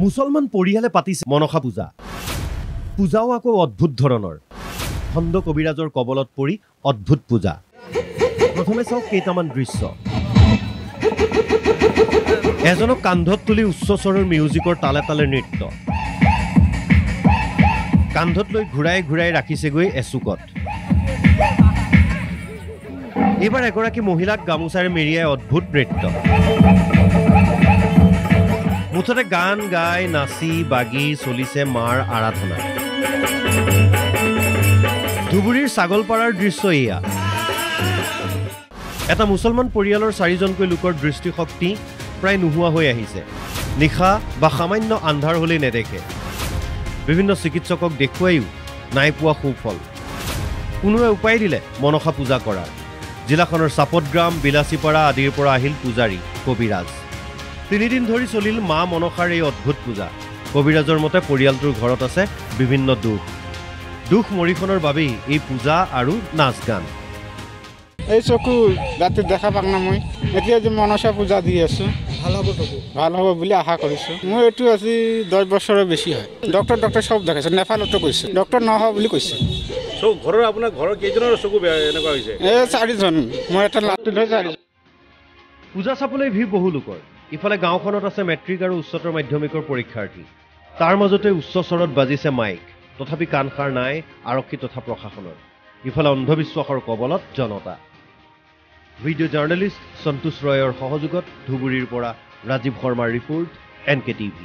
মুছলমান পৰিয়ালে পাতিছে মনসা পূজা। পূজাও আকৌ অদ্ভুত ধৰণৰ। খণ্ড কবিৰাজৰ কবলত পৰি অদ্ভুত পূজা। প্ৰথমে চাওক কেইটামান দৃশ্য। এজনক কান্ধত তুলি উচ্চ স্বৰৰ মিউজিকৰ তালে তালে নৃত্য। কান্ধত লৈ ঘূৰাই ঘূৰাই ৰাখিছেগৈ এচুকত। এইবাৰ এগৰাকী মহিলাক গামোচাৰে মেৰিয়াই অদ্ভুত নৃত্য। মুঠতে গান গাই নাচি বাগি চলিছে মাৰ আৰাধনা। ধুবুৰীৰ ছাগলপাৰাৰ দৃশ্য এয়া। এটা মুছলমান পৰিয়ালৰ 4জনকৈ লোকৰ দৃষ্টিশক্তি প্ৰায় নোহোৱা হৈ আহিছে। নিশা বা সামান্য আন্ধাৰ হ'লেই নেদেখে। বিভিন্ন চিকিৎসকক দেখুৱাইও নাই পোৱা সুফল। কোনোৱে উপায় দিলে মনসা পূজা কৰাৰ। জিলাখনৰ চাপতগ্ৰাম বিলাচীপাৰা আদিৰ পৰা আহিল পূজাৰী কবিৰাজ। 3 দিন ধৰি চলিল মা মনসাৰ এই অদ্ভুত পূজা। কবিৰাজৰ মতে পৰিয়ালটোৰ ঘৰত আছে বিভিন্ন দুখ মৰিখনৰ বাবেই এই পূজা আৰু নাচ গান। এই চকু ৰাতি দেখা পাক না মই এতিয়া যে মনসা পূজা দি আছো ভাল হ'ব বুলি আশা কৰিছোঁ। মোৰ এইটো আজি 10 বছৰৰ বেছি হয়। ডক্টৰ সব দেখাইছে, নেপালতো কৈছে ডক্টৰ নহ'ব বুলি কৈছে। আপোনাৰ ঘৰৰ কেইজনৰ চকু এনেকুৱা হৈছে? 4জন, মই এটা লাটটো লৈ 4জন। পূজা চাবলৈ ভিৰ বহু লোকৰ। ইফালে গাঁওখনত আছে মেট্ৰিক আৰু উচ্চতৰ মাধ্যমিকৰ পৰীক্ষাৰ্থী। তাৰ মাজতে উচ্চ স্বৰত বাজিছে মাইক। তথাপি কাণসাৰ নাই আৰক্ষী তথা প্ৰশাসনৰ। ইফালে অন্ধবিশ্বাসৰ কবলত জনতা। ভিডিঅ' জাৰ্নেলিষ্ট সন্তোষ ৰয়ৰ সহযোগত ধুবুৰীৰ পৰা ৰাজীৱ শৰ্মাৰ ৰিপৰ্ট, NK TV।